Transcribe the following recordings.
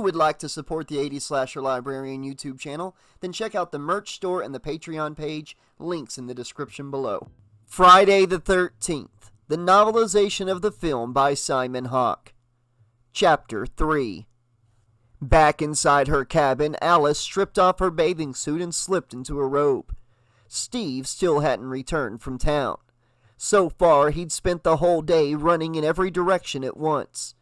you would like to support the 80s Slasher Librarian YouTube channel, then check out the merch store and the Patreon page, links in the description below. Friday the 13th, the novelization of the film by Simon Hawke. Chapter 3. Back inside her cabin, Alice stripped off her bathing suit and slipped into a robe. Steve still hadn't returned from town. So far, he'd spent the whole day running in every direction at once.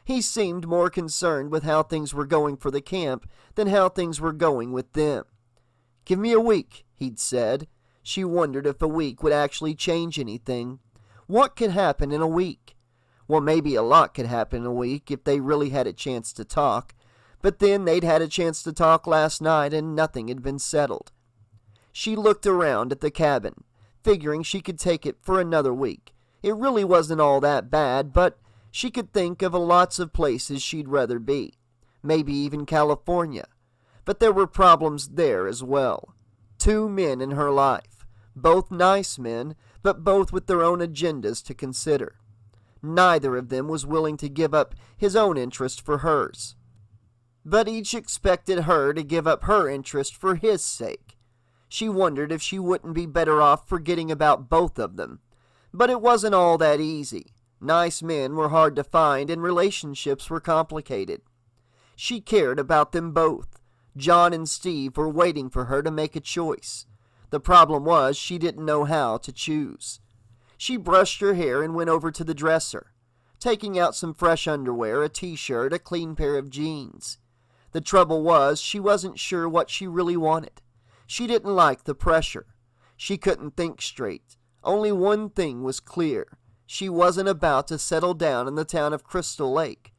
He seemed more concerned with how things were going for the camp than how things were going with them. "Give me a week," he'd said. She wondered if a week would actually change anything. What could happen in a week? Well, maybe a lot could happen in a week if they really had a chance to talk. But then they'd had a chance to talk last night and nothing had been settled. She looked around at the cabin, figuring she could take it for another week. It really wasn't all that bad, but she could think of lots of places she'd rather be. Maybe even California. But there were problems there as well. 2 men in her life. Both nice men, but both with their own agendas to consider. Neither of them was willing to give up his own interest for hers. But each expected her to give up her interest for his sake. She wondered if she wouldn't be better off forgetting about both of them. But it wasn't all that easy. Nice men were hard to find and relationships were complicated. She cared about them both. John and Steve were waiting for her to make a choice. The problem was she didn't know how to choose. She brushed her hair and went over to the dresser, taking out some fresh underwear, a t-shirt, a clean pair of jeans. The trouble was she wasn't sure what she really wanted. She didn't like the pressure. She couldn't think straight. Only one thing was clear. She wasn't about to settle down in the town of Crystal Lake.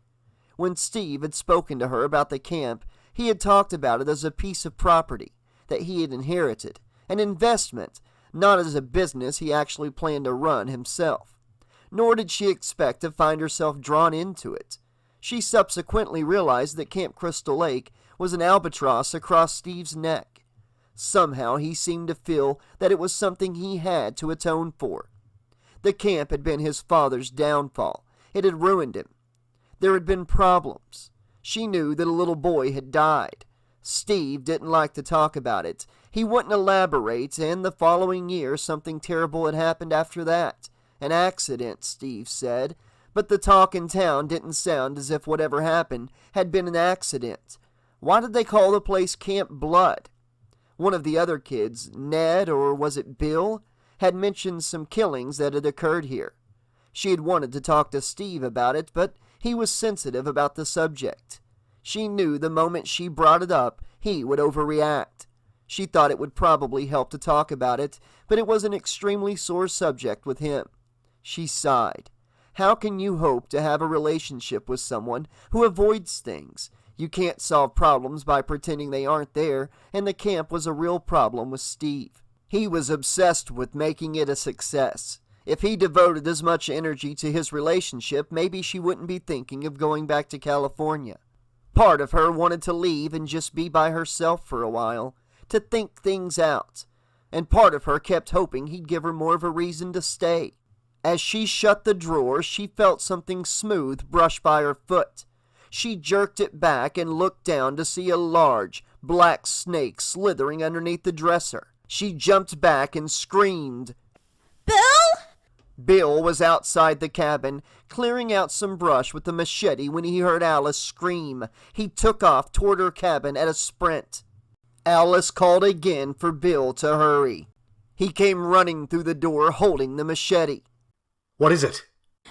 When Steve had spoken to her about the camp, he had talked about it as a piece of property that he had inherited, an investment, not as a business he actually planned to run himself. Nor did she expect to find herself drawn into it. She subsequently realized that Camp Crystal Lake was an albatross across Steve's neck. Somehow he seemed to feel that it was something he had to atone for. The camp had been his father's downfall. It had ruined him. There had been problems. She knew that a little boy had died. Steve didn't like to talk about it. He wouldn't elaborate, and the following year something terrible had happened after that. An accident, Steve said, but the talk in town didn't sound as if whatever happened had been an accident. Why did they call the place Camp Blood? One of the other kids, Ned, or was it Bill, had mentioned some killings that had occurred here. She had wanted to talk to Steve about it, but he was sensitive about the subject. She knew the moment she brought it up, he would overreact. She thought it would probably help to talk about it, but it was an extremely sore subject with him. She sighed. How can you hope to have a relationship with someone who avoids things? You can't solve problems by pretending they aren't there, and the camp was a real problem with Steve. He was obsessed with making it a success. If he devoted as much energy to his relationship, maybe she wouldn't be thinking of going back to California. Part of her wanted to leave and just be by herself for a while, to think things out. And part of her kept hoping he'd give her more of a reason to stay. As she shut the drawer, she felt something smooth brush by her foot. She jerked it back and looked down to see a large, black snake slithering underneath the dresser. She jumped back and screamed. "Bill?" Bill was outside the cabin, clearing out some brush with a machete when he heard Alice scream. He took off toward her cabin at a sprint. Alice called again for Bill to hurry. He came running through the door holding the machete. "What is it?"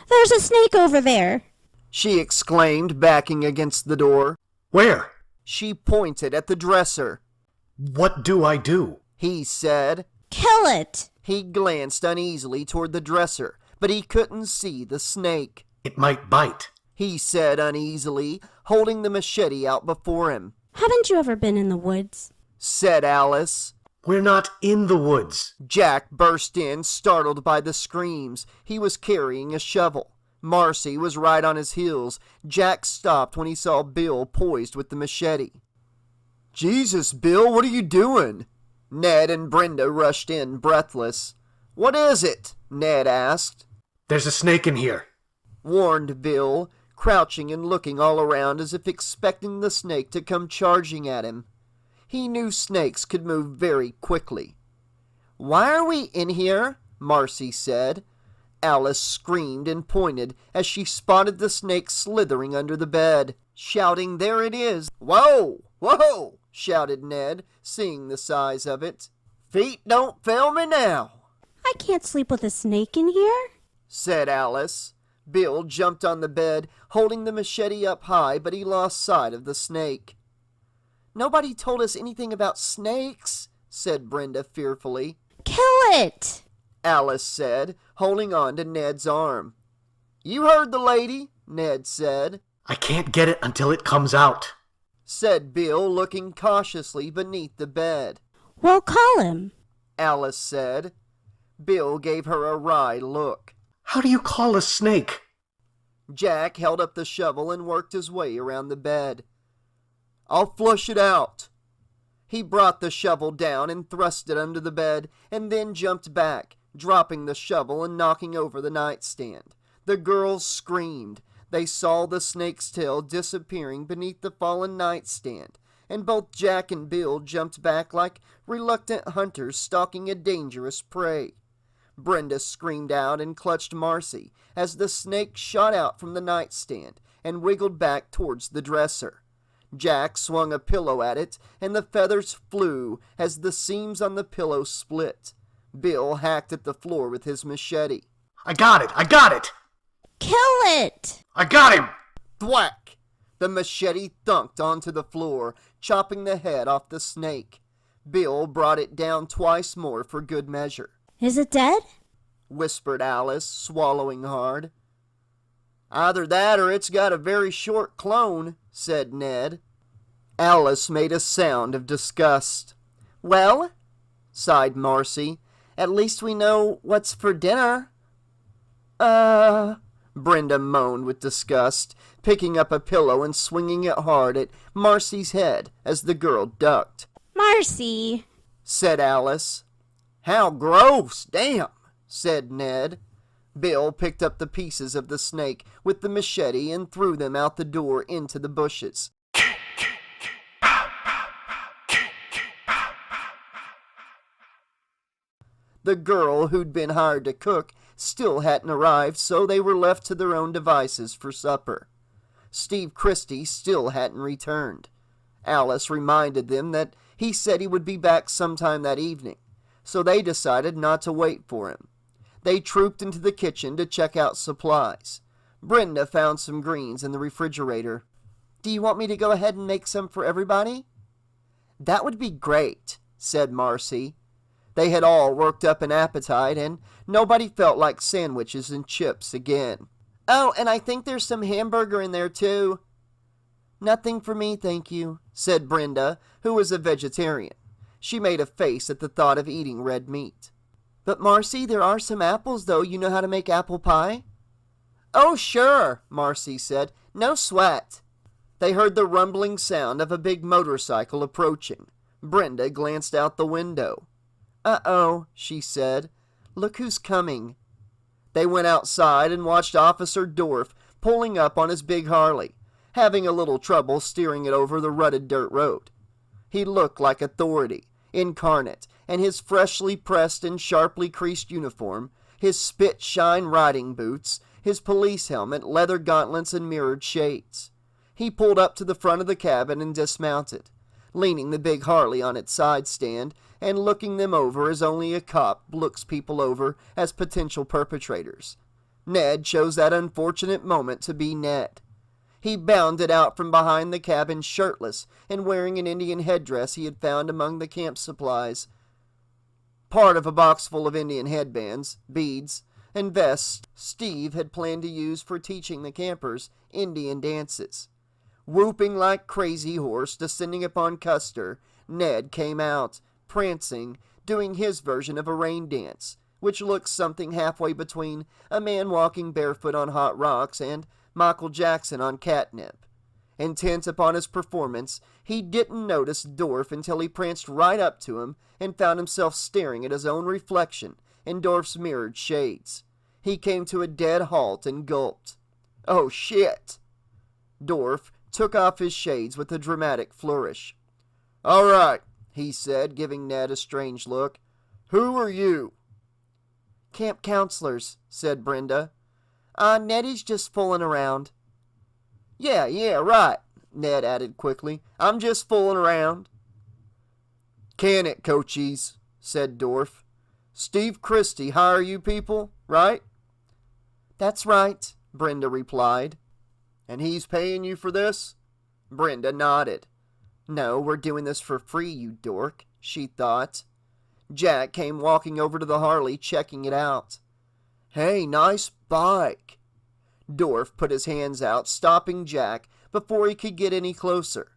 "There's a snake over there," she exclaimed, backing against the door. "Where?" She pointed at the dresser. "What do I do?" he said. "Kill it." He glanced uneasily toward the dresser, but he couldn't see the snake. "It might bite," he said uneasily, holding the machete out before him. "Haven't you ever been in the woods?" said Alice. "We're not in the woods." Jack burst in, startled by the screams. He was carrying a shovel. Marcy was right on his heels. Jack stopped when he saw Bill poised with the machete. "Jesus, Bill, what are you doing?" Ned and Brenda rushed in, breathless. "What is it?" Ned asked. "There's a snake in here," warned Bill, crouching and looking all around as if expecting the snake to come charging at him. He knew snakes could move very quickly. "Why are we in here?" Marcy said. Alice screamed and pointed as she spotted the snake slithering under the bed, shouting, "There it is!" "Whoa! Whoa!" shouted Ned, seeing the size of it. "Feet don't fail me now," I can't sleep with a snake in here. said Alice. Bill jumped on the bed, holding the machete up high, but he lost sight of the snake. "Nobody told us anything about snakes," said Brenda fearfully. Kill it! Alice said, holding on to Ned's arm. "You heard the lady," Ned said. I can't get it until it comes out. Said Bill, looking cautiously beneath the bed. Well, call him. Alice said. Bill gave her a wry look. How do you call a snake? Jack held up the shovel and worked his way around the bed. "I'll flush it out." He brought the shovel down and thrust it under the bed, and then jumped back, dropping the shovel and knocking over the nightstand. The girls screamed. They saw the snake's tail disappearing beneath the fallen nightstand, and both Jack and Bill jumped back like reluctant hunters stalking a dangerous prey. Brenda screamed out and clutched Marcy as the snake shot out from the nightstand and wiggled back towards the dresser. Jack swung a pillow at it, and the feathers flew as the seams on the pillow split. Bill hacked at the floor with his machete. I got it! I got it! Kill it! I got him! Thwack! The machete thunked onto the floor, chopping the head off the snake. Bill brought it down twice more for good measure. Is it dead? Whispered Alice, swallowing hard. "Either that or it's got a very short clone," said Ned. Alice made a sound of disgust. "Well," sighed Marcy, "at least we know what's for dinner." Brenda moaned with disgust, picking up a pillow and swinging it hard at Marcy's head as the girl ducked. Marcy! Said Alice. "How gross! Damn!" said Ned. Bill picked up the pieces of the snake with the machete and threw them out the door into the bushes. The girl who'd been hired to cook still hadn't arrived, so they were left to their own devices for supper. Steve Christie still hadn't returned. Alice reminded them that he said he would be back sometime that evening, so they decided not to wait for him. They trooped into the kitchen to check out supplies. Brenda found some greens in the refrigerator. "Do you want me to go ahead and make some for everybody?" "That would be great," said Marcy. They had all worked up an appetite, and nobody felt like sandwiches and chips again. "Oh, and I think there's some hamburger in there, too." "Nothing for me, thank you," said Brenda, who was a vegetarian. She made a face at the thought of eating red meat. "But Marcy, there are some apples, though. You know how to make apple pie?" "Oh, sure," Marcy said. "No sweat." They heard the rumbling sound of a big motorcycle approaching. Brenda glanced out the window. "Uh-oh," she said. "Look who's coming." They went outside and watched Officer Dorf pulling up on his big Harley, having a little trouble steering it over the rutted dirt road. He looked like authority, incarnate, and his freshly pressed and sharply creased uniform, his spit-shine riding boots, his police helmet, leather gauntlets, and mirrored shades. He pulled up to the front of the cabin and dismounted, leaning the big Harley on its side stand and looking them over as only a cop looks people over as potential perpetrators. Ned chose that unfortunate moment to be Ned. He bounded out from behind the cabin shirtless and wearing an Indian headdress he had found among the camp supplies, part of a box full of Indian headbands, beads, and vests Steve had planned to use for teaching the campers Indian dances. Whooping like crazy horse descending upon Custer, Ned came out, prancing, doing his version of a rain dance, which looks something halfway between a man walking barefoot on hot rocks and Michael Jackson on catnip. Intent upon his performance, he didn't notice Dorf until he pranced right up to him and found himself staring at his own reflection in Dorf's mirrored shades. He came to a dead halt and gulped. "Oh, shit," Dorf took off his shades with a dramatic flourish. "All right," he said, giving Ned a strange look. "Who are you?" "Camp counselors," said Brenda. Nettie's just fooling around." Yeah, right," Ned added quickly. "I'm just fooling around." "Can it, coachies," said Dorf. "Steve Christie hire you people, right?" "That's right," Brenda replied. "And he's paying you for this?" Brenda nodded. "No, we're doing this for free, you dork," she thought. Jack came walking over to the Harley, checking it out. "Hey, nice bike." Dorf put his hands out, stopping Jack before he could get any closer.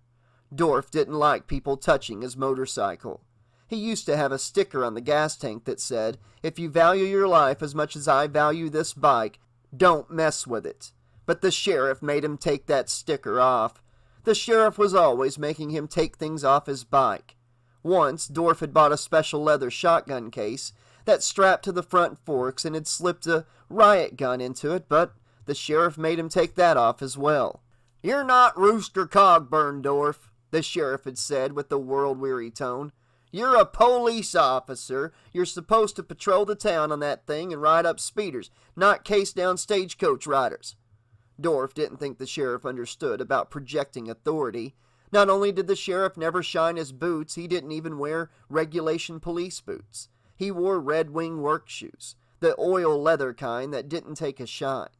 Dorf didn't like people touching his motorcycle. He used to have a sticker on the gas tank that said, "If you value your life as much as I value this bike, don't mess with it." But the sheriff made him take that sticker off. The sheriff was always making him take things off his bike. Once, Dorf had bought a special leather shotgun case that strapped to the front forks and had slipped a riot gun into it, but the sheriff made him take that off as well. "You're not Rooster Cogburn, Dorf," the sheriff had said with a world-weary tone. "You're a police officer. You're supposed to patrol the town on that thing and ride up speeders, not case down stagecoach riders." Dorf didn't think the sheriff understood about projecting authority. Not only did the sheriff never shine his boots, he didn't even wear regulation police boots. He wore Red Wing work shoes, the oil leather kind that didn't take a shine.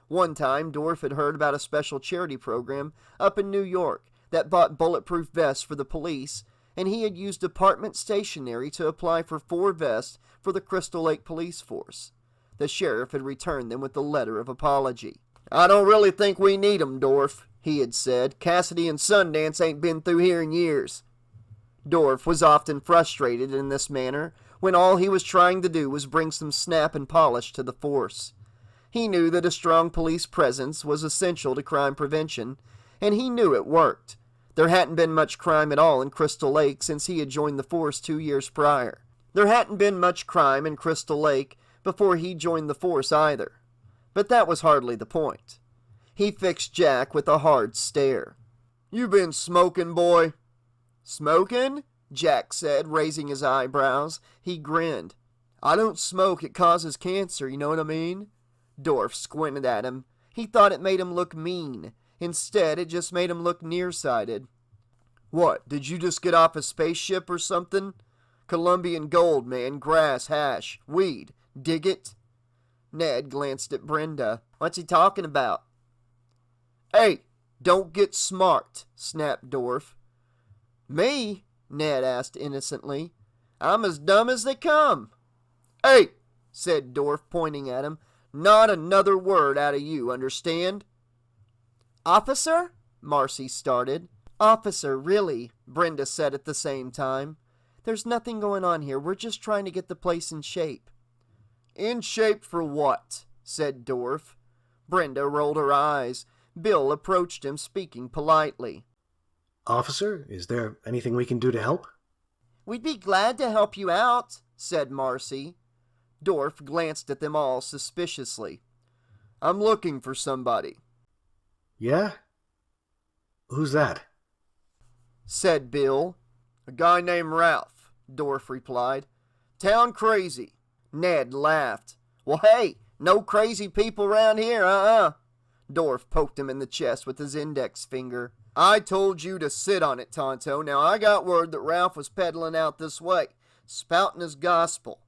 One time, Dorf had heard about a special charity program up in New York that bought bulletproof vests for the police, and he had used department stationery to apply for 4 vests for the Crystal Lake Police Force. The sheriff had returned them with a letter of apology. "I don't really think we need 'em, Dorf," he had said. "Cassidy and Sundance ain't been through here in years." Dorf was often frustrated in this manner when all he was trying to do was bring some snap and polish to the force. He knew that a strong police presence was essential to crime prevention, and he knew it worked. There hadn't been much crime at all in Crystal Lake since he had joined the force 2 years prior. There hadn't been much crime in Crystal Lake before he joined the force either. But that was hardly the point. He fixed Jack with a hard stare. "You been smoking, boy?" "Smoking?" Jack said, raising his eyebrows. He grinned. "I don't smoke. It causes cancer, you know what I mean?" Dorf squinted at him. He thought it made him look mean. Instead, it just made him look nearsighted. "What, did you just get off a spaceship or something? Colombian gold, man, grass, hash, weed. Dig it?" Ned glanced at Brenda. "What's he talking about?" "Hey, don't get smart," snapped Dorf. "Me?" Ned asked innocently. "I'm as dumb as they come." "Hey," said Dorf, pointing at him. "Not another word out of you, understand?" "Officer?" Marcy started. "Officer, really," Brenda said at the same time. "There's nothing going on here. We're just trying to get the place in shape." "In shape for what?" said Dorf. Brenda rolled her eyes. Bill approached him, speaking politely. "Officer, is there anything we can do to help?" "We'd be glad to help you out," said Marcy. Dorf glanced at them all suspiciously. "I'm looking for somebody." "Yeah? Who's that?" said Bill. "A guy named Ralph," Dorf replied. "Town crazy." Ned laughed. "Well, hey, no crazy people around here, Dorf poked him in the chest with his index finger. "I told you to sit on it, Tonto. Now, I got word that Ralph was peddling out this way, spouting his gospel."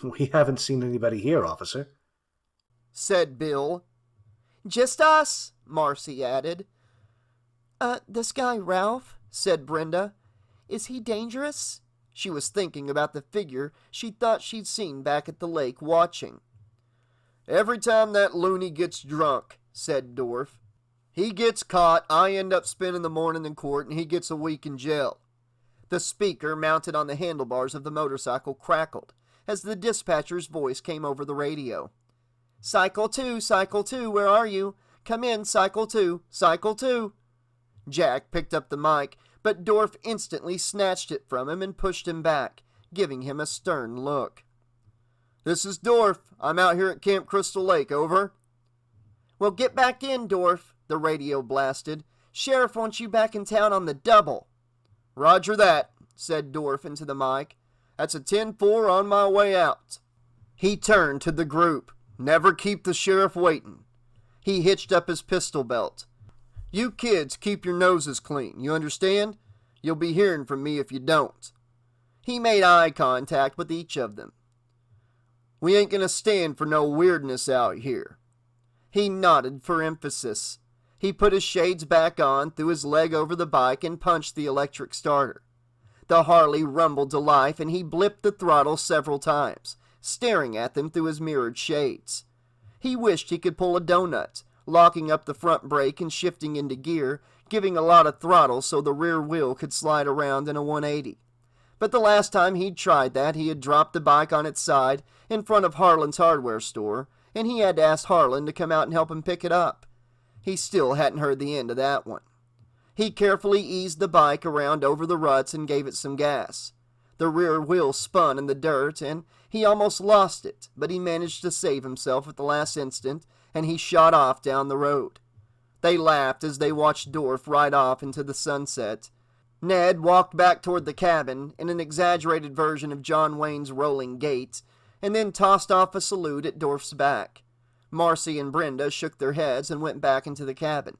"We haven't seen anybody here, officer," said Bill. "Just us," Marcy added. This guy Ralph," said Brenda. "Is he dangerous?" She was thinking about the figure she thought she'd seen back at the lake watching. "Every time that loony gets drunk," said Dorf. "He gets caught, I end up spending the morning in court, and he gets a week in jail." The speaker mounted on the handlebars of the motorcycle crackled as the dispatcher's voice came over the radio. Cycle 2, where are you? Come in, Cycle 2, Cycle 2. Jack picked up the mic, but Dorf instantly snatched it from him and pushed him back, giving him a stern look. "This is Dorf. I'm out here at Camp Crystal Lake, over." "Well, get back in, Dorf," the radio blasted. "Sheriff wants you back in town on the double." "Roger that," said Dorf into the mic. "That's a 10-4 on my way out." He turned to the group. "Never keep the sheriff waiting." He hitched up his pistol belt. "You kids keep your noses clean, you understand? You'll be hearing from me if you don't." He made eye contact with each of them. "We ain't gonna stand for no weirdness out here." He nodded for emphasis. He put his shades back on, threw his leg over the bike, and punched the electric starter. The Harley rumbled to life, and he blipped the throttle several times, staring at them through his mirrored shades. He wished he could pull a donut, locking up the front brake and shifting into gear, giving a lot of throttle so the rear wheel could slide around in a 180. But the last time he'd tried that, he had dropped the bike on its side in front of Harlan's hardware store, and he had to ask Harlan to come out and help him pick it up. He still hadn't heard the end of that one. He carefully eased the bike around over the ruts and gave it some gas. The rear wheel spun in the dirt, and he almost lost it, but he managed to save himself at the last instant, and he shot off down the road. They laughed as they watched Dorf ride off into the sunset. Ned walked back toward the cabin in an exaggerated version of John Wayne's rolling gait, and then tossed off a salute at Dorf's back. Marcy and Brenda shook their heads and went back into the cabin.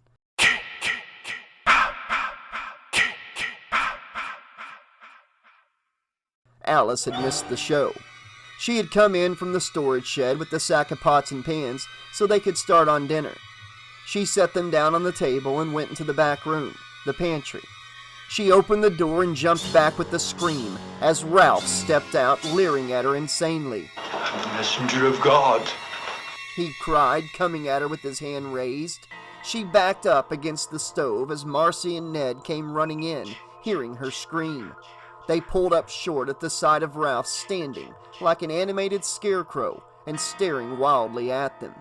Alice had missed the show. She had come in from the storage shed with the sack of pots and pans so they could start on dinner. She set them down on the table and went into the back room, the pantry. She opened the door and jumped back with a scream as Ralph stepped out, leering at her insanely. "I'm a messenger of God," he cried, coming at her with his hand raised. She backed up against the stove as Marcy and Ned came running in, hearing her scream. They pulled up short at the sight of Ralph standing like an animated scarecrow and staring wildly at them.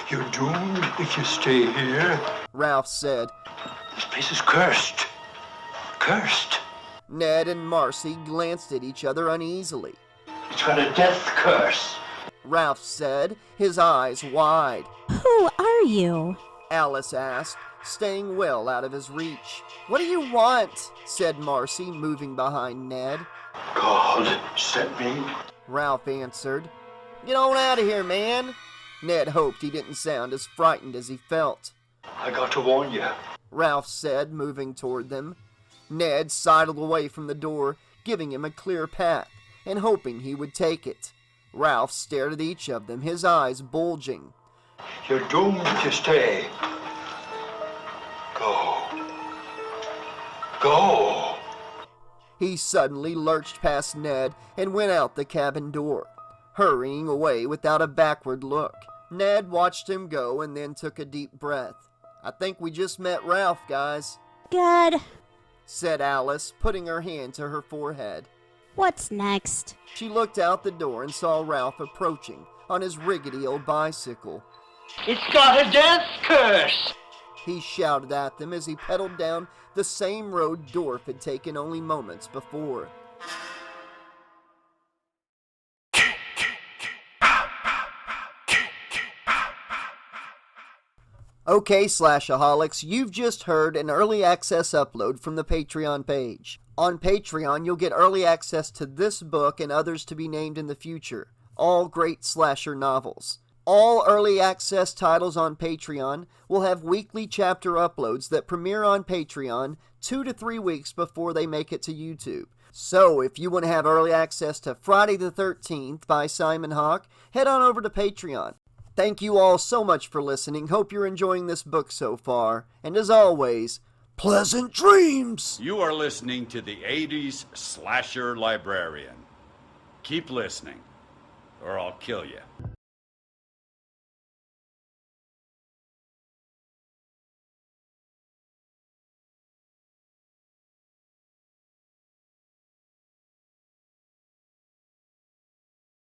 "You're doomed if you stay here," Ralph said. "This place is cursed. Cursed. Ned and Marcy glanced at each other uneasily. It's got a death curse," Ralph said, his eyes wide. Who are you? Alice asked, staying well out of his reach. "What do you want?" said Marcy, moving behind Ned. "God sent me." Ralph answered. "Get on out of here, man." Ned hoped he didn't sound as frightened as he felt. "I got to warn you." Ralph said, moving toward them. Ned sidled away from the door, giving him a clear path, and hoping he would take it. Ralph stared at each of them, his eyes bulging. "You're doomed if you stay. Go. Go." He suddenly lurched past Ned and went out the cabin door, hurrying away without a backward look. Ned watched him go and then took a deep breath. "I think we just met Ralph, guys," Good. said Alice, putting her hand to her forehead. What's next? She looked out the door and saw Ralph approaching on his rickety old bicycle. "It's got a death curse." He shouted at them as he pedaled down the same road Dorf had taken only moments before. Okay, Slashaholics, you've just heard an early access upload from the Patreon page. On Patreon, you'll get early access to this book and others to be named in the future, all great slasher novels. All early access titles on Patreon will have weekly chapter uploads that premiere on Patreon 2 to 3 weeks before they make it to YouTube. So if you want to have early access to Friday the 13th by Simon Hawke, head on over to Patreon. Thank you all so much for listening. Hope you're enjoying this book so far. And as always, pleasant dreams! You are listening to the 80s Slasher Librarian. Keep listening, or I'll kill you.